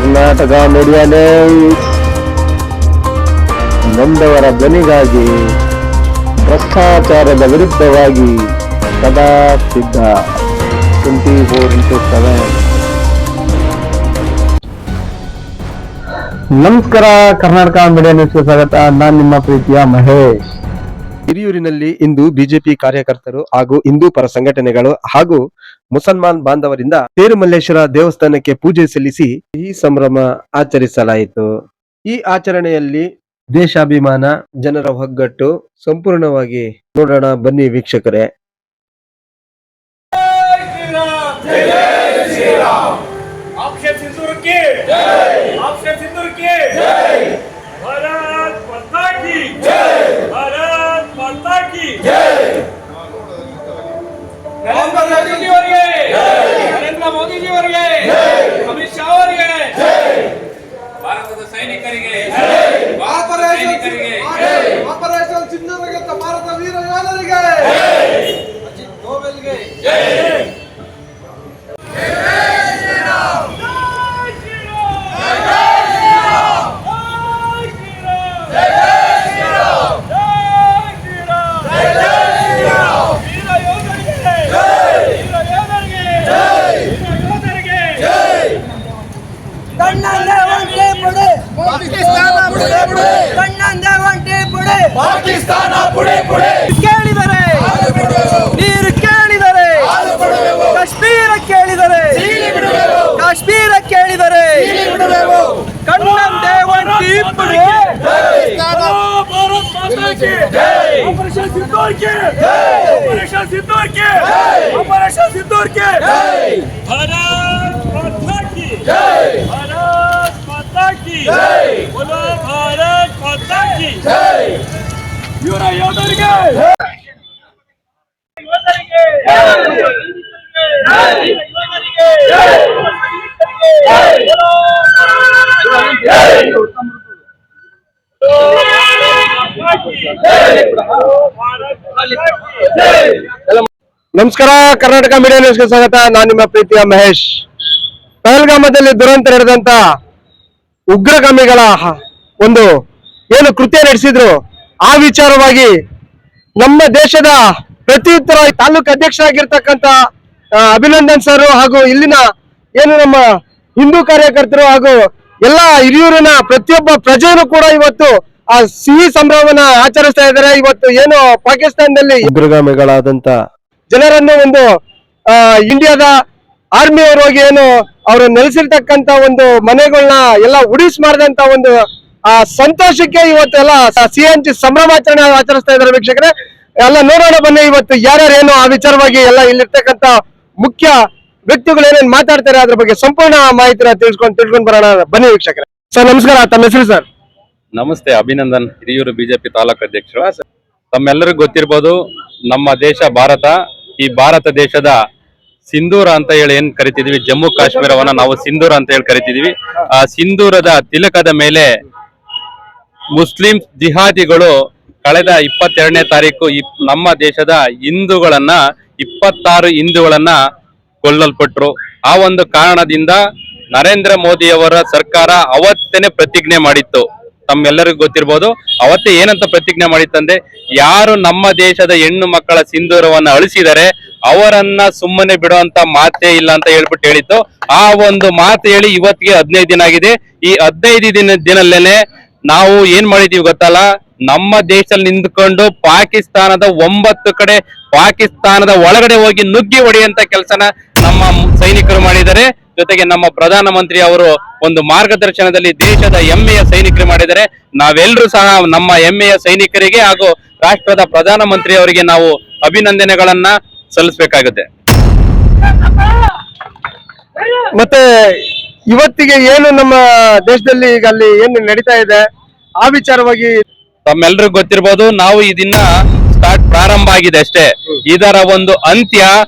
Karnataka media news ನೊಂದವರ ಧ್ವನಿಗಾಗಿ ಭ್ರಷ್ಟಾಚಾರದ ವಿರುದ್ಧವಾಗಿ ಸದಾ ಸಿದ್ಧ 24x7. ನಮಸ್ಕಾರ, ಕರ್ನಾಟಕ ಮೀಡಿಯಾ ನ್ಯೂಸ್ಗೆ ಸ್ವಾಗತ. ನಾನು ನಿಮ್ಮ ಪ್ರೀತಿಯ ಮಹೇಶ್. ಹಿರಿಯೂರಿನಲ್ಲಿ ಇಂದು ಬಿಜೆಪಿ ಕಾರ್ಯಕರ್ತರು ಹಾಗೂ ಹಿಂದೂ ಪರ ಸಂಘಟನೆಗಳು ಹಾಗೂ ಮುಸಲ್ಮಾನ್ ಬಾಂಧವರಿಂದ ತೇರುಮಲ್ಲೇಶ್ವರ ದೇವಸ್ಥಾನಕ್ಕೆ ಪೂಜೆ ಸಲ್ಲಿಸಿ ಈ ಸಂಭ್ರಮ ಆಚರಿಸಲಾಯಿತು. ಈ ಆಚರಣೆಯಲ್ಲಿ ದೇಶಾಭಿಮಾನ, ಜನರ ಒಗ್ಗಟ್ಟು ಸಂಪೂರ್ಣವಾಗಿ ನೋಡೋಣ ಬನ್ನಿ ವೀಕ್ಷಕರೇ. ನರೇಂದ್ರ ಮೋದಿಜಿಯವರಿಗೆ, ಅಮಿತ್ ಶಾ ಅವರಿಗೆ, ಭಾರತದ ಸೈನಿಕರಿಗೆ, ಆಪರೇಷನ್ ಸಿಂಧೂರಿಗೆ, ಭಾರತ ವೀರ ಯೋಧರಿಗೆ, ಅಜಿತ್ ದೋವಲ್ಗೆ ಪಾಕಿಸ್ತಾನ ಪುಡೆ ಪುಡೆ ಕೇಳಿದರೆ ನೀರು ಕೇಳಿದರೆ ಕಾಶ್ಮೀರ ಕೇಳಿದರೆ ಕಾಶ್ಮೀರ ಕೇಳಿದರೆ ಕಣ್ಣಂದೆ ಒಂಟಿ ಪುಡೆ ಆಪರೇಷನ್ ಸಿಂಧೂರ್ ಕೆ ಆಪರೇಷನ್ ಸಿಂಧೂರ್ ಕೆ ಆಪರೇಷನ್ ಸಿಂಧೂರ್ ಕೆ ಭಾರತ್ ಮಾತಾ ಕಿ ಜೈ ಭಾರತ್ ಮಾತಾ ಕಿ ಜೈ बोलो भारत माता की जय वीर योधರಿಗೆ ಯೋಧರಿಗೆ ಜೈ ಯೋಧರಿಗೆ ಜೈ ನಮಸ್ಕಾರ, ಕರ್ನಾಟಕ ಮೀಡಿಯಾ ನ್ಯೂಸ್ಗೆ ಸ್ವಾಗತ. ನಾನು ನಿಮ್ಮ ಪ್ರೀತಿಯ ಮಹೇಶ್. ಪಹಲ್ಗಾಮದಲ್ಲಿ ದುರಂತ ನಡೆದಂತ ಉಗ್ರಗಾಮಿಗಳ ಒಂದು ಏನು ಕೃತ್ಯ ನಡೆಸಿದ್ರು ಆ ವಿಚಾರವಾಗಿ ನಮ್ಮ ದೇಶದ ಪ್ರತಿಯುತ್ತರ ತಾಲೂಕು ಅಧ್ಯಕ್ಷರಾಗಿರ್ತಕ್ಕಂಥ ಅಭಿನಂದನ್ ಸರ್ ಹಾಗೂ ಇಲ್ಲಿನ ಏನು ನಮ್ಮ ಹಿಂದೂ ಕಾರ್ಯಕರ್ತರು ಹಾಗೂ ಎಲ್ಲಾ ಹಿರಿಯೂರಿನ ಪ್ರತಿಯೊಬ್ಬ ಪ್ರಜೆಯೂ ಕೂಡ ಇವತ್ತು ಆ ಸಿಹಿ ಸಂಭ್ರಮನ ಆಚರಿಸ್ತಾ ಇದ್ದಾರೆ. ಇವತ್ತು ಏನು ಪಾಕಿಸ್ತಾನದಲ್ಲಿ ಉಗ್ರಗಾಮಿಗಳಾದಂತ ಜನರನ್ನು ಒಂದು ಇಂಡಿಯಾದ ಆರ್ಮಿ ಅವರು ಹೋಗಿ ಏನು ಅವರು ನೆಲೆಸಿರ್ತಕ್ಕಂತ ಒಂದು ಮನೆಗಳನ್ನ ಎಲ್ಲ ಉಡಿಸ್ ಮಾಡಿದಂತ ಒಂದು ಆ ಸಂತೋಷಕ್ಕೆ ಇವತ್ತೆಲ್ಲ ಸಿಎನ್ಜಿ ಸಂಭ್ರಮಾಚರಣೆ ಆಚರಿಸ್ತಾ ಇದ್ದಾರೆ. ವೀಕ್ಷಕರೇ ಎಲ್ಲ ನೋಡೋಣ ಬನ್ನಿ. ಇವತ್ತು ಯಾರ್ಯಾರೇನು ಆ ವಿಚಾರವಾಗಿ ಎಲ್ಲ ಇಲ್ಲಿರ್ತಕ್ಕಂತ ಮುಖ್ಯ ವ್ಯಕ್ತಿಗಳು ಏನೇನು ಮಾತಾಡ್ತಾರೆ ಅದ್ರ ಬಗ್ಗೆ ಸಂಪೂರ್ಣ ಮಾಹಿತಿನ ತಿಳ್ಕೊಂಡು ಬರೋಣ ಬನ್ನಿ ವೀಕ್ಷಕರೇ. ಸರ್ ನಮಸ್ಕಾರ, ತಮ್ಮ ಹೆಸರು ಸರ್? ನಮಸ್ತೆ, ಅಭಿನಂದನ್, ಹಿರಿಯೂರು ಬಿಜೆಪಿ ತಾಲೂಕು ಅಧ್ಯಕ್ಷರು. ತಮ್ಮೆಲ್ಲರಿಗೂ ಗೊತ್ತಿರ್ಬೋದು, ನಮ್ಮ ದೇಶ ಭಾರತ, ಈ ಭಾರತ ದೇಶದ ಸಿಂಧೂರ ಅಂತ ಹೇಳಿ ಏನ್ ಕರಿತಿದೀವಿ, ಜಮ್ಮು ಕಾಶ್ಮೀರವನ್ನ ನಾವು ಸಿಂಧೂರ ಅಂತ ಹೇಳಿ ಕರಿತಿದೀವಿ. ಆ ಸಿಂಧೂರದ ತಿಲಕದ ಮೇಲೆ ಮುಸ್ಲಿಂ ಜಿಹಾದಿಗಳು ಕಳೆದ 22ನೇ ತಾರೀಕು ನಮ್ಮ ದೇಶದ ಹಿಂದೂಗಳನ್ನ 26 ಹಿಂದೂಗಳನ್ನ ಕೊಲ್ಲಲ್ಪಟ್ರು. ಆ ಒಂದು ಕಾರಣದಿಂದ ನರೇಂದ್ರ ಮೋದಿಯವರ ಸರ್ಕಾರ ಅವತ್ತೇನೆ ಪ್ರತಿಜ್ಞೆ ಮಾಡಿತ್ತು. ತಮ್ಮೆಲ್ಲರಿಗೂ ಗೊತ್ತಿರ್ಬೋದು, ಅವತ್ತೇ ಏನಂತ ಪ್ರತಿಜ್ಞೆ ಮಾಡಿತ್ತಂದ್ರೆ, ಯಾರು ನಮ್ಮ ದೇಶದ ಹೆಣ್ಣು ಮಕ್ಕಳ ಸಿಂಧೂರವನ್ನ ಅಳಿಸಿದರೆ ಅವರನ್ನ ಸುಮ್ಮನೆ ಬಿಡುವಂತ ಮಾತೇ ಇಲ್ಲ ಅಂತ ಹೇಳ್ಬಿಟ್ಟು ಹೇಳಿತ್ತು. ಆ ಒಂದು ಮಾತು ಹೇಳಿ ಇವತ್ತಿಗೆ 15 ದಿನ ಆಗಿದೆ. ಈ 15 ದಿನಲ್ಲೇನೆ ನಾವು ಏನ್ ಮಾಡಿದೀವಿ ಗೊತ್ತಲ್ಲ, ನಮ್ಮ ದೇಶದಲ್ಲಿ ನಿಂತ್ಕೊಂಡು ಪಾಕಿಸ್ತಾನದ 9 ಕಡೆ ಪಾಕಿಸ್ತಾನದ ಒಳಗಡೆ ಹೋಗಿ ನುಗ್ಗಿ ಹೊಡೆಯುವಂತ ಕೆಲಸನ ನಮ್ಮ ಸೈನಿಕರು ಮಾಡಿದ್ದಾರೆ. ಜೊತೆಗೆ ನಮ್ಮ ಪ್ರಧಾನ ಮಂತ್ರಿ ಅವರು ಒಂದು ಮಾರ್ಗದರ್ಶನದಲ್ಲಿ ದೇಶದ ಹೆಮ್ಮೆಯ ಸೈನಿಕರು ಮಾಡಿದ್ದಾರೆ. ನಾವೆಲ್ಲರೂ ಸಹ ನಮ್ಮ ಹೆಮ್ಮೆಯ ಸೈನಿಕರಿಗೆ ಹಾಗೂ ರಾಷ್ಟ್ರದ ಪ್ರಧಾನ ಮಂತ್ರಿ ಅವರಿಗೆ ನಾವು ಅಭಿನಂದನೆಗಳನ್ನ ಸಲ್ಲಿಸಬೇಕಾಗುತ್ತೆ. ಮತ್ತೆ ಇವತ್ತಿಗೆ ಏನು ನಮ್ಮ ದೇಶದಲ್ಲಿ ಈಗ ಅಲ್ಲಿ ಏನು ನಡೀತಾ ಇದೆ ಆ ವಿಚಾರವಾಗಿ ತಮ್ಮೆಲ್ಲರಿಗೂ ಗೊತ್ತಿರ್ಬೋದು, ನಾವು ಈ ದಿನ ಪ್ರಾರಂಭ ಆಗಿದೆ ಅಷ್ಟೇ. ಇದರ ಒಂದು ಅಂತ್ಯ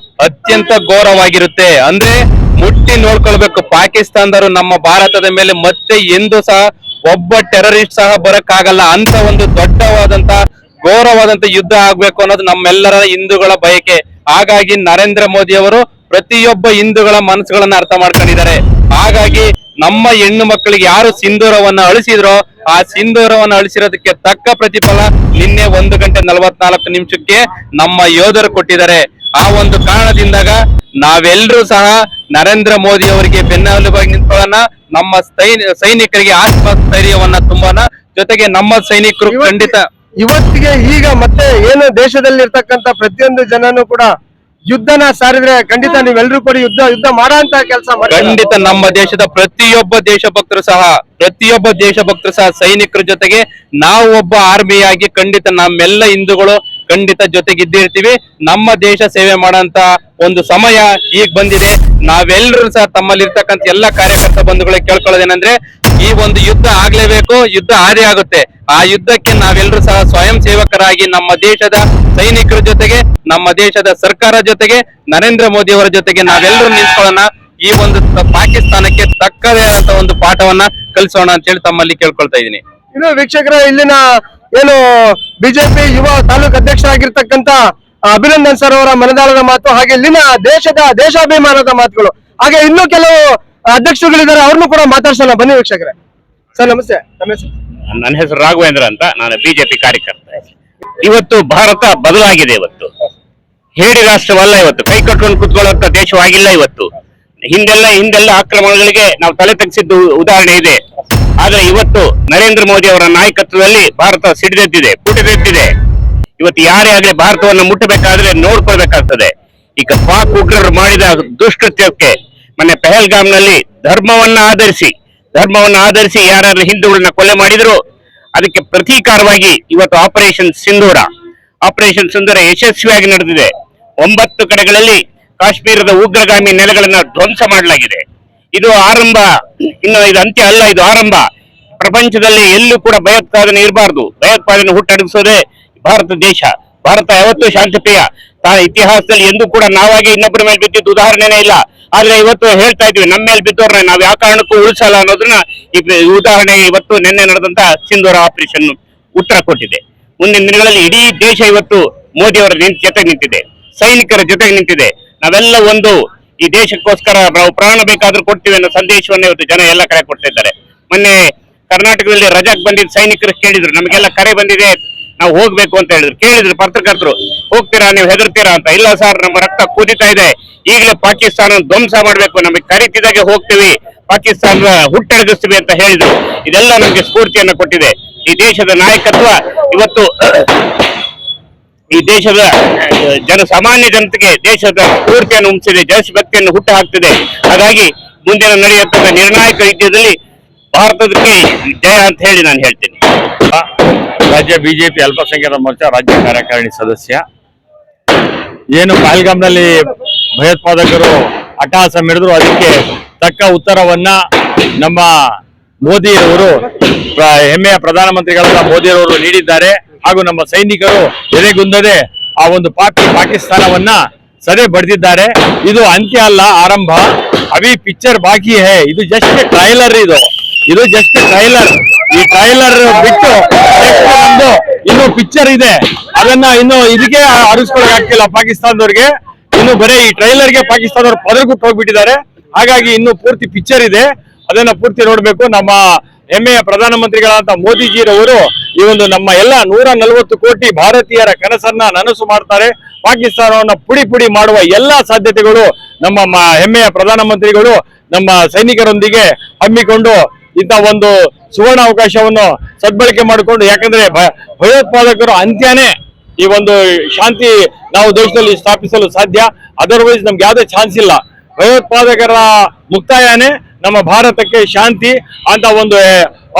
ಅತ್ಯಂತ ಘೋರವಾಗಿರುತ್ತೆ. ಅಂದ್ರೆ ಮುಟ್ಟಿ ನೋಡ್ಕೊಳ್ಬೇಕು, ಪಾಕಿಸ್ತಾನದವರು ನಮ್ಮ ಭಾರತದ ಮೇಲೆ ಮತ್ತೆ ಎಂದು ಸಹ ಒಬ್ಬ ಟೆರರಿಸ್ಟ್ ಸಹ ಬರಕ್ಕಾಗಲ್ಲ ಅಂತ ಒಂದು ದೊಡ್ಡವಾದಂತ ಘೋರವಾದಂತ ಯುದ್ಧ ಆಗ್ಬೇಕು ಅನ್ನೋದು ನಮ್ಮೆಲ್ಲರ ಹಿಂದೂಗಳ ಬಯಕೆ. ಹಾಗಾಗಿ ನರೇಂದ್ರ ಮೋದಿ ಅವರು ಪ್ರತಿಯೊಬ್ಬ ಹಿಂದೂಗಳ ಮನಸ್ಸುಗಳನ್ನ ಅರ್ಥ ಮಾಡ್ಕೊಂಡಿದ್ದಾರೆ. ಹಾಗಾಗಿ ನಮ್ಮ ಹೆಣ್ಣು ಮಕ್ಕಳಿಗೆ ಯಾರು ಸಿಂಧೂರವನ್ನ ಅಳಿಸಿದ್ರೋ ಆ ಸಿಂಧೂರವನ್ನ ಅಳಿಸಿರೋದಕ್ಕೆ ತಕ್ಕ ಪ್ರತಿಫಲ ನಿನ್ನೆ 1:44 ನಮ್ಮ ಯೋಧರು ಕೊಟ್ಟಿದ್ದಾರೆ. ಆ ಒಂದು ಕಾರಣದಿಂದಾಗ ನಾವೆಲ್ಲರೂ ಸಹ ನರೇಂದ್ರ ಮೋದಿ ಅವರಿಗೆ ಬೆನ್ನೆಲುಬಾಗಿ ನಿಂತ್ಕೊಳ್ಳೋಣ. ನಮ್ಮ ಸೈನಿಕರಿಗೆ ಆತ್ಮಸ್ಥೈರ್ಯವನ್ನ ತುಂಬೋಣ. ಜೊತೆಗೆ ನಮ್ಮ ಸೈನಿಕರು ಖಂಡಿತ ಇವತ್ತಿಗೆ ಈಗ ಮತ್ತೆ ಏನು ದೇಶದಲ್ಲಿರ್ತಕ್ಕಂಥ ಪ್ರತಿಯೊಂದು ಜನನು ಕೂಡ ಯುದ್ಧನ ಸಾರಿದ್ರೆ ಖಂಡಿತ ನೀವೆಲ್ಲರೂ ಕೂಡ ಯುದ್ಧ ಮಾಡೋ ಅಂತ ಕೆಲಸ ಖಂಡಿತ ನಮ್ಮ ದೇಶದ ಪ್ರತಿಯೊಬ್ಬ ದೇಶಭಕ್ತರು ಸಹ ಸೈನಿಕರ ಜೊತೆಗೆ ನಾವು ಒಬ್ಬ ಆರ್ಮಿಯಾಗಿ ಖಂಡಿತ ನಮ್ಮೆಲ್ಲ ಹಿಂದೂಗಳು ಖಂಡಿತ ಜೊತೆಗಿದ್ದಿರ್ತೀವಿ. ನಮ್ಮ ದೇಶ ಸೇವೆ ಮಾಡೋಂತ ಒಂದು ಸಮಯ ಈಗ ಬಂದಿದೆ. ನಾವೆಲ್ಲರೂ ಸಹ ತಮ್ಮಲ್ಲಿರ್ತಕ್ಕಂಥ ಎಲ್ಲ ಕಾರ್ಯಕರ್ತ ಬಂಧುಗಳಿಗೆ ಕೇಳ್ಕೊಳ್ಳೋದೇನಂದ್ರೆ ಈ ಒಂದು ಯುದ್ಧ ಆಗ್ಲೇಬೇಕು, ಯುದ್ಧ ಆದೇ ಆಗುತ್ತೆ. ಆ ಯುದ್ಧಕ್ಕೆ ನಾವೆಲ್ಲರೂ ಸಹ ಸ್ವಯಂ ಸೇವಕರಾಗಿ ನಮ್ಮ ದೇಶದ ಸೈನಿಕರ ಜೊತೆಗೆ, ನಮ್ಮ ದೇಶದ ಸರ್ಕಾರ ಜೊತೆಗೆ, ನರೇಂದ್ರ ಮೋದಿ ಅವರ ಜೊತೆಗೆ ನಾವೆಲ್ಲರೂ ನಿಂತ್ಕೊಳ್ಳೋಣ. ಈ ಒಂದು ಪಾಕಿಸ್ತಾನಕ್ಕೆ ತಕ್ಕದೇ ಆದಂತ ಒಂದು ಪಾಠವನ್ನ ಕಲಿಸೋಣ ಅಂತ ಹೇಳಿ ತಮ್ಮಲ್ಲಿ ಕೇಳ್ಕೊಳ್ತಾ ಇದ್ದೀನಿ. ಇನ್ನು ವೀಕ್ಷಕರ, ಇಲ್ಲಿನ ಏನು ಬಿಜೆಪಿ ಯುವ ತಾಲೂಕು ಅಧ್ಯಕ್ಷರಾಗಿರ್ತಕ್ಕಂಥ ಅಭಿನಂದನ್ ಸರ್ ಅವರ ಮನದಾಳದ ಮಾತು, ಹಾಗೆ ಇಲ್ಲಿನ ದೇಶಾಭಿಮಾನದ ಮಾತುಗಳು, ಹಾಗೆ ಇನ್ನೂ ಕೆಲವು ಅಧ್ಯಕ್ಷರುಗಳಿದ್ದಾರೆ, ಅವ್ರನ್ನು ಕೂಡ ಮಾತಾಡ್ಸೋಣ ಬನ್ನಿ ವೀಕ್ಷಕರೇ. ಸರ್ ನಮಸ್ತೆ, ನಮ್ಮ ಹೆಸರು? ನನ್ನ ಹೆಸರು ರಾಘವೇಂದ್ರ ಅಂತ, ನಾನು ಬಿಜೆಪಿ ಕಾರ್ಯಕರ್ತ. ಇವತ್ತು ಭಾರತ ಬದಲಾಗಿದೆ. ಇವತ್ತು ಹೇಳಿ ರಾಷ್ಟ್ರವಲ್ಲ, ಇವತ್ತು ಕೈ ಕಟ್ಕೊಂಡು ಕುತ್ಕೊಳ್ಳುವಂತ ದೇಶವಾಗಿಲ್ಲ. ಇವತ್ತು ಹಿಂದೆಲ್ಲ ಆಕ್ರಮಣಗಳಿಗೆ ನಾವು ತಲೆ ತಗ್ಸಿದ್ದು ಉದಾಹರಣೆ ಇದೆ. ಆದ್ರೆ ಇವತ್ತು ನರೇಂದ್ರ ಮೋದಿ ಅವರ ನಾಯಕತ್ವದಲ್ಲಿ ಭಾರತ ಸಿಡಿದೆದ್ದಿದೆ, ಪುಟಿದೆದ್ದಿದೆ. ಇವತ್ತು ಯಾರೇ ಆಗಲಿ ಭಾರತವನ್ನು ಮುಟ್ಟಬೇಕಾದ್ರೆ ನೋಡ್ಕೊಳ್ಬೇಕಾಗ್ತದೆ. ಈಗ ಪಾಕ್ ಉಗ್ರರು ಮಾಡಿದ ದುಷ್ಕೃತ್ಯಕ್ಕೆ ಮೊನ್ನೆ ಪೆಹಲ್ಗಾಮ್ನಲ್ಲಿ ಧರ್ಮವನ್ನ ಆಧರಿಸಿ ಯಾರಾದ್ರೂ ಹಿಂದೂಗಳನ್ನ ಕೊಲೆ ಮಾಡಿದ್ರು ಅದಕ್ಕೆ ಪ್ರತೀಕಾರವಾಗಿ ಇವತ್ತು ಆಪರೇಷನ್ ಸಿಂಧೂರ ಯಶಸ್ವಿಯಾಗಿ ನಡೆದಿದೆ. 9 ಕಡೆಗಳಲ್ಲಿ ಕಾಶ್ಮೀರದ ಉಗ್ರಗಾಮಿ ನೆಲೆಗಳನ್ನ ಧ್ವಂಸ ಮಾಡಲಾಗಿದೆ. ಇದು ಆರಂಭ, ಇನ್ನು ಇದು ಅಂತ್ಯ ಅಲ್ಲ, ಇದು ಆರಂಭ. ಪ್ರಪಂಚದಲ್ಲಿ ಎಲ್ಲೂ ಕೂಡ ಭಯೋತ್ಪಾದನೆ ಇರಬಾರ್ದು. ಭಯೋತ್ಪಾದನೆ ಹುಟ್ಟಡಗಿಸೋದೇ ಭಾರತ ದೇಶ. ಭಾರತ ಯಾವತ್ತೂ ಶಾಂತಿಪ್ರಿಯ. ಇತಿಹಾಸದಲ್ಲಿ ಎಂದೂ ಕೂಡ ನಾವಾಗಿ ಇನ್ನೊಬ್ಬರ ಮೇಲೆ ಬಿದ್ದಿದ್ದು ಉದಾಹರಣೆನೇ ಇಲ್ಲ. ಆದ್ರೆ ಇವತ್ತು ಹೇಳ್ತಾ ಇದ್ವಿ, ನಮ್ಮ ಮೇಲೆ ಬಿದ್ದವ್ರನ್ನ ನಾವು ಯಾವ ಕಾರಣಕ್ಕೂ ಉಳಿಸಲ್ಲ ಅನ್ನೋದನ್ನ ಈ ಉದಾಹರಣೆ ಇವತ್ತು ನಿನ್ನೆ ನಡೆದಂತ ಸಿಂಧೂರ ಆಪರೇಷನ್ ಉತ್ತರ ಕೊಟ್ಟಿದೆ. ಮುಂದಿನ ದಿನಗಳಲ್ಲಿ ಇಡೀ ದೇಶ ಇವತ್ತು ಮೋದಿ ಅವರ ಜೊತೆಗೆ ನಿಂತಿದೆ, ಸೈನಿಕರ ಜೊತೆಗೆ ನಿಂತಿದೆ. ನಾವೆಲ್ಲ ಒಂದು ಈ ದೇಶಕ್ಕೋಸ್ಕರ ನಾವು ಪ್ರಾಣ ಬೇಕಾದ್ರೂ ಕೊಡ್ತೀವಿ ಅನ್ನೋ ಸಂದೇಶವನ್ನು ಇವತ್ತು ಜನ ಎಲ್ಲ ಕರೆ ಕೊಡ್ತಾ ಇದ್ದಾರೆ. ಮೊನ್ನೆ ಕರ್ನಾಟಕದಲ್ಲಿ ರಜಾಕ್ ಬಂದಿದ್ದ ಸೈನಿಕರು ಕೇಳಿದ್ರು, ನಮಗೆಲ್ಲ ಕರೆ ಬಂದಿದೆ, ನಾವು ಹೋಗ್ಬೇಕು ಅಂತ ಕೇಳಿದ್ರು ಪತ್ರಕರ್ತರು, ಹೋಗ್ತೀರಾ, ನೀವು ಹೆದರ್ತೀರಾ ಅಂತ. ಇಲ್ಲ ಸರ್, ನಮ್ಮ ರಕ್ತ ಕುದಿತಾ ಇದೆ, ಈಗಲೇ ಪಾಕಿಸ್ತಾನ ಧ್ವಂಸ ಮಾಡ್ಬೇಕು, ನಮಗೆ ಕರೀತಿದಾಗೆ ಹೋಗ್ತೀವಿ, ಪಾಕಿಸ್ತಾನ ಹುಟ್ಟಡಗಿಸ್ತೀವಿ ಅಂತ ಹೇಳಿದ್ರು. ಇದೆಲ್ಲ ನಮ್ಗೆ ಸ್ಫೂರ್ತಿಯನ್ನ ಕೊಟ್ಟಿದೆ. ಈ ದೇಶದ ನಾಯಕತ್ವ ಇವತ್ತು ಈ ದೇಶದ ಸಾಮಾನ್ಯ ಜನತೆಗೆ ದೇಶದ ಸ್ಫೂರ್ತಿಯನ್ನು ಉಂಟಿಸಿದೆ, ದೇಶಭಕ್ತಿಯನ್ನು ಹುಟ್ಟು ಹಾಕ್ತಿದೆ. ಹಾಗಾಗಿ ಮುಂದಿನ ನಡೆಯುವಂತಹ ನಿರ್ಣಾಯಕ ಯುದ್ಧದಲ್ಲಿ ಭಾರತಕ್ಕೆ ಜಯ ಅಂತ ಹೇಳಿ ನಾನು ಹೇಳ್ತೀನಿ. ರಾಜ್ಯ ಬಿಜೆಪಿ ಅಲ್ಪಸಂಖ್ಯಾತ ಮೋರ್ಚಾ ರಾಜ್ಯ ಕಾರ್ಯಕಾರಿಣಿ ಸದಸ್ಯ. ಏನು ಪಹಲ್ಗಾಮ್ನಲ್ಲಿ ಭಯೋತ್ಪಾದಕರು ಅಟ್ಟಹಾಸ ಮೆರೆದ್ರು, ಅದಕ್ಕೆ ತಕ್ಕ ಉತ್ತರವನ್ನ ನಮ್ಮ ಮೋದಿಯವರು, ಹೆಮ್ಮೆಯ ಪ್ರಧಾನಮಂತ್ರಿಗಳಾದ ಮೋದಿಯವರು ನೀಡಿದ್ದಾರೆ. ಹಾಗೂ ನಮ್ಮ ಸೈನಿಕರು ಎದೆಗುಂದದೆ ಆ ಒಂದು ಪಾಕಿಸ್ತಾನವನ್ನ ಸದೆ ಬಡಿದಿದ್ದಾರೆ. ಇದು ಅಂತ್ಯ ಅಲ್ಲ, ಆರಂಭ. ಅಭಿ ಪಿಕ್ಚರ್ ಬಾಕಿ ಹೇ. ಇದು ಜಸ್ಟ್ ಟ್ರೈಲರ್. ಇದು ಜಸ್ಟ್ ಟ್ರೈಲರ್. ಈ ಟ್ರೈಲರ್ ಬಿಟ್ಟು ಇನ್ನು ಪಿಕ್ಚರ್ ಇದೆ, ಅದನ್ನ ಇನ್ನು ಇದಕ್ಕೆ ಅರಿಸ್ಕೊಳಕ್ ಆಗ್ತಿಲ್ಲ ಪಾಕಿಸ್ತಾನದವ್ರಿಗೆ. ಇನ್ನು ಬರೀ ಈ ಟ್ರೈಲರ್ಗೆ ಪಾಕಿಸ್ತಾನದವ್ರು ಪದರ್ಗುಟ್ಟು ಹೋಗ್ಬಿಟ್ಟಿದ್ದಾರೆ. ಹಾಗಾಗಿ ಇನ್ನು ಪೂರ್ತಿ ಪಿಕ್ಚರ್ ಇದೆ, ಅದನ್ನ ಪೂರ್ತಿ ನೋಡ್ಬೇಕು. ನಮ್ಮ ಹೆಮ್ಮೆಯ ಪ್ರಧಾನಮಂತ್ರಿಗಳಾದ ಮೋದಿಜಿರವರು ಈ ಒಂದು ನಮ್ಮ ಎಲ್ಲ 140 ಕೋಟಿ ಭಾರತೀಯರ ಕನಸನ್ನ ನನಸು ಮಾಡ್ತಾರೆ. ಪಾಕಿಸ್ತಾನವನ್ನ ಪುಡಿ ಮಾಡುವ ಎಲ್ಲಾ ಸಾಧ್ಯತೆಗಳು ನಮ್ಮ ಹೆಮ್ಮೆಯ ಪ್ರಧಾನಮಂತ್ರಿಗಳು ನಮ್ಮ ಸೈನಿಕರೊಂದಿಗೆ ಹಮ್ಮಿಕೊಂಡು ಇಂಥ ಒಂದು ಸುವರ್ಣ ಅವಕಾಶವನ್ನು ಸದ್ಬಳಕೆ ಮಾಡಿಕೊಂಡು, ಯಾಕಂದ್ರೆ ಭಯೋತ್ಪಾದಕರು ಅಂತ್ಯನೇ ಈ ಒಂದು ಶಾಂತಿ ನಾವು ದೇಶದಲ್ಲಿ ಸ್ಥಾಪಿಸಲು ಸಾಧ್ಯ. ಅದರ್ವೈಸ್ ನಮ್ಗೆ ಯಾವುದೇ ಚಾನ್ಸ್ ಇಲ್ಲ. ಭಯೋತ್ಪಾದಕರ ಮುಕ್ತಾಯನೇ ನಮ್ಮ ಭಾರತಕ್ಕೆ ಶಾಂತಿ ಅಂತ ಒಂದು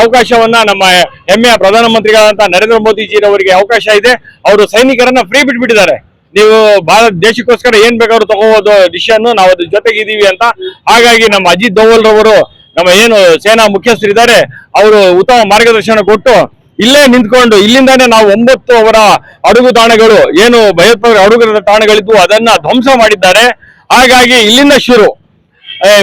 ಅವಕಾಶವನ್ನ ನಮ್ಮ ಹೆಮ್ಮೆಯ ಪ್ರಧಾನಮಂತ್ರಿಗಳಂತ ನರೇಂದ್ರ ಮೋದಿಜಿರವರಿಗೆ ಅವಕಾಶ ಇದೆ. ಅವರು ಸೈನಿಕರನ್ನ ಫ್ರೀ ಬಿಟ್ಬಿಟ್ಟಿದ್ದಾರೆ. ನೀವು ಭಾರತ ದೇಶಕ್ಕೋಸ್ಕರ ಏನ್ ಬೇಕಾದ್ರೂ ತಗೋಬಹುದು ಡಿಸಿಷನ್, ನಾವು ಅದ್ರ ಜೊತೆಗಿದ್ದೀವಿ ಅಂತ. ಹಾಗಾಗಿ ನಮ್ಮ ಅಜಿತ್ ದೋವಲ್ ರವರು, ನಮ್ಮ ಏನು ಸೇನಾ ಮುಖ್ಯಸ್ಥರಿದ್ದಾರೆ, ಅವರು ಉತ್ತಮ ಮಾರ್ಗದರ್ಶನ ಕೊಟ್ಟು ಇಲ್ಲೇ ನಿಂತ್ಕೊಂಡು, ಇಲ್ಲಿಂದಾನೇ ನಾವು 9 ಅವರ ಅಡುಗು ತಾಣಗಳು, ಏನು ಭಯೋತ್ಪಾದಕ ಅಡುಗು ತಾಣಗಳಿದ್ವು, ಅದನ್ನ ಧ್ವಂಸ ಮಾಡಿದ್ದಾರೆ. ಹಾಗಾಗಿ ಇಲ್ಲಿಂದ ಶುರು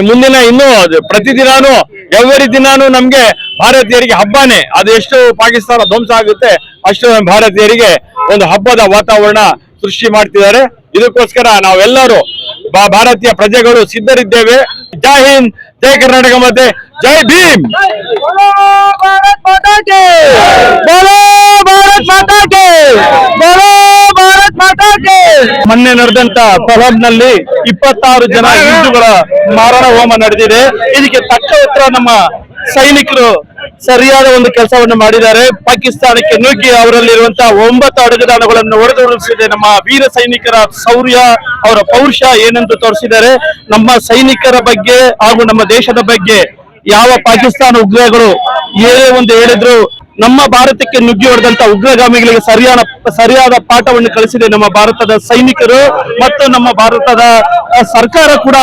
ಮುಂದಿನ ಇನ್ನು ಪ್ರತಿದಿನಾನು ಎವ್ರಿ ದಿನಾನು ನಮ್ಗೆ ಭಾರತೀಯರಿಗೆ ಹಬ್ಬನೇ. ಅದು ಎಷ್ಟು ಪಾಕಿಸ್ತಾನ ಧ್ವಂಸ ಆಗುತ್ತೆ ಅಷ್ಟು ಭಾರತೀಯರಿಗೆ ಒಂದು ಹಬ್ಬದ ವಾತಾವರಣ ಸೃಷ್ಟಿ ಮಾಡ್ತಿದ್ದಾರೆ. ಇದಕ್ಕೋಸ್ಕರ ನಾವೆಲ್ಲರೂ ಭಾರತೀಯ ಪ್ರಜೆಗಳು ಸಿದ್ಧರಿದ್ದೇವೆ. ಜೈ ಹಿಂದ್, ಜೈ ಕರ್ನಾಟಕ, ಮತ್ತೆ ಜೈ ಭೀಮ್. बोलो भारत माता की ಬೋಲೋ ಭಾರತ್ ಮಾತಾ ಕಿ, ಬೋಲೋ ಭಾರತ್ ಮಾತಾ ಕಿ. ಮೊನ್ನೆ ನಡೆದಂತ ಪಹಲ್ನಲ್ಲಿ 26 ಜನ ಹಿಂದೂಗಳ ಮಾರಣ ಹೋಮ ನಡೆದಿದೆ. ಇದಕ್ಕೆ ತಕ್ಕ ಉತ್ತರ ನಮ್ಮ ಸೈನಿಕರು ಸರಿಯಾದ ಒಂದು ಕೆಲಸವನ್ನು ಮಾಡಿದ್ದಾರೆ. ಪಾಕಿಸ್ತಾನಕ್ಕೆ ನುಗ್ಗಿ ಅವರಲ್ಲಿರುವಂತಹ 9 ಅಡಗುದಾಣಗಳನ್ನು ಹೊಡೆದುರುಳಿಸಿದೆ. ನಮ್ಮ ವೀರ ಸೈನಿಕರ ಶೌರ್ಯ, ಅವರ ಪೌರುಷ ಏನೆಂದು ತೋರಿಸಿದ್ದಾರೆ. ನಮ್ಮ ಸೈನಿಕರ ಬಗ್ಗೆ ಹಾಗೂ ನಮ್ಮ ದೇಶದ ಬಗ್ಗೆ ಯಾವ ಪಾಕಿಸ್ತಾನ ಉಗ್ರಗಳು ಏನೇ ಒಂದು ಹೇಳಿದ್ರು, ನಮ್ಮ ಭಾರತಕ್ಕೆ ನುಗ್ಗಿ ಹೊಡೆದಂತ ಉಗ್ರಗಾಮಿಗಳಿಗೆ ಸರಿಯಾದ ಪಾಠವನ್ನು ಕಲಿಸಿದೆ ನಮ್ಮ ಭಾರತದ ಸೈನಿಕರು ಮತ್ತು ನಮ್ಮ ಭಾರತದ ಸರ್ಕಾರ ಕೂಡ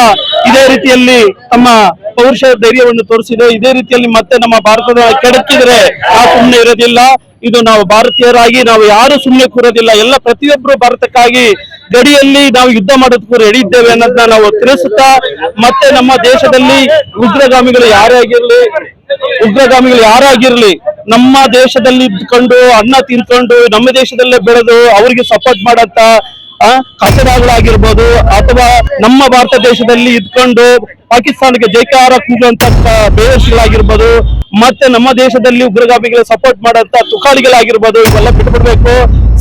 ಇದೇ ರೀತಿಯಲ್ಲಿ ತಮ್ಮ ಪೌರುಷ ಧೈರ್ಯವನ್ನು ತೋರಿಸಿದೆ. ಇದೇ ರೀತಿಯಲ್ಲಿ ಮತ್ತೆ ನಮ್ಮ ಭಾರತದ ಕೆಡಕಿದ್ರೆ ನಾವು ಸುಮ್ಮನೆ ಇರೋದಿಲ್ಲ. ಇದು ನಾವು ಭಾರತೀಯರಾಗಿ ನಾವು ಯಾರು ಸುಮ್ಮನೆ ಕೂರೋದಿಲ್ಲ. ಎಲ್ಲ ಪ್ರತಿಯೊಬ್ಬರು ಭಾರತಕ್ಕಾಗಿ ಗಡಿಯಲ್ಲಿ ನಾವು ಯುದ್ಧ ಮಾಡೋದಕ್ಕೂ ರೆಡಿ ಇದ್ದೇವೆ ಅನ್ನೋದನ್ನ ನಾವು ತಿಳಿಸುತ್ತಾ, ಮತ್ತೆ ನಮ್ಮ ದೇಶದಲ್ಲಿ ಉಗ್ರಗಾಮಿಗಳು ಯಾರಾಗಿರ್ಲಿ ನಮ್ಮ ದೇಶದಲ್ಲಿ ಇದ್ಕೊಂಡು ಅನ್ನ ತಿನ್ಕೊಂಡು ನಮ್ಮ ದೇಶದಲ್ಲೇ ಬೆಳೆದು ಅವರಿಗೆ ಸಪೋರ್ಟ್ ಮಾಡಂತ ಕಟ್ಟಡಗಳಾಗಿರ್ಬೋದು ಅಥವಾ ನಮ್ಮ ಭಾರತ ದೇಶದಲ್ಲಿ ಇದ್ಕೊಂಡು ಪಾಕಿಸ್ತಾನಕ್ಕೆ ಜೈಕಾರ ಕೂಗುವಂತ ಬೇಸಿಗಳಾಗಿರ್ಬೋದು, ಮತ್ತೆ ನಮ್ಮ ದೇಶದಲ್ಲಿ ಉಗ್ರಗಾಮಿಗಳಿಗೆ ಸಪೋರ್ಟ್ ಮಾಡಂತ ತುಕಾಳಿಗಳಾಗಿರ್ಬೋದು, ಇವೆಲ್ಲ ಬಿಟ್ಬಿಡ್ಬೇಕು.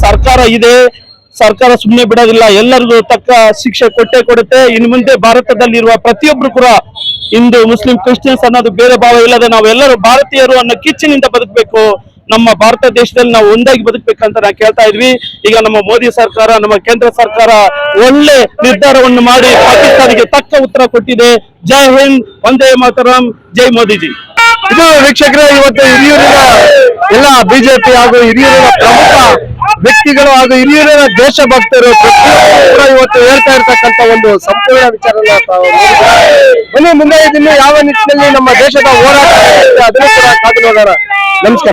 ಸರ್ಕಾರ ಇದೆ, ಸರ್ಕಾರ ಸುಮ್ಮನೆ ಬಿಡೋದಿಲ್ಲ. ಎಲ್ಲರಿಗೂ ತಕ್ಕ ಶಿಕ್ಷೆ ಕೊಡುತ್ತೆ. ಇನ್ನು ಮುಂದೆ ಭಾರತದಲ್ಲಿರುವ ಪ್ರತಿಯೊಬ್ರು ಕೂಡ ಹಿಂದೂ, ಮುಸ್ಲಿಂ, ಕ್ರಿಶ್ಚಿಯನ್ಸ್ ಅನ್ನೋದು ಬೇರೆ ಭಾವ ಇಲ್ಲದೆ ನಾವೆಲ್ಲರೂ ಭಾರತೀಯರು ಅನ್ನೋ ಕಿಚ್ಚಿನಿಂದ ಬದುಕಬೇಕು. ನಮ್ಮ ಭಾರತ ದೇಶದಲ್ಲಿ ನಾವು ಒಂದಾಗಿ ಬದುಕಬೇಕಂತ ನಾವು ಕೇಳ್ತಾ ಇದ್ವಿ. ಈಗ ನಮ್ಮ ಮೋದಿ ಸರ್ಕಾರ, ನಮ್ಮ ಕೇಂದ್ರ ಸರ್ಕಾರ ಒಳ್ಳೆ ನಿರ್ಧಾರವನ್ನು ಮಾಡಿ ಪಾಕಿಸ್ತಾನಿಗೆ ತಕ್ಕ ಉತ್ತರ ಕೊಟ್ಟಿದೆ. ಜೈ ಹಿಂದ್, ವಂದೇ ಮಾತರಂ, ಜೈ ಮೋದಿಜಿ. ಇದು ವೀಕ್ಷಕರೇ, ಇವತ್ತು ಹಿರಿಯೂರಿನ ಎಲ್ಲ ಬಿಜೆಪಿ ಹಾಗೂ ಹಿರಿಯೂರಿನ ಪ್ರಮುಖ ವ್ಯಕ್ತಿಗಳು ಹಾಗೂ ಹಿರಿಯೂರಿನ ದೇಶಭಕ್ತರು ಪ್ರತಿಯೊಬ್ಬರು ಇವತ್ತು ಹೇಳ್ತಾ ಇರ್ತಕ್ಕಂಥ ಒಂದು ಸಂಪೂರ್ಣ ವಿಚಾರ. ಬನ್ನಿ ಮುಂದೆ ಇದನ್ನು ಯಾವ ನಿಟ್ಟಿನಲ್ಲಿ ನಮ್ಮ ದೇಶದ ಹೋರಾಟ ಅದನ್ನು ಕೂಡ ಕಾದು ನೋಡೋಣ. ನಮಸ್ಕಾರ.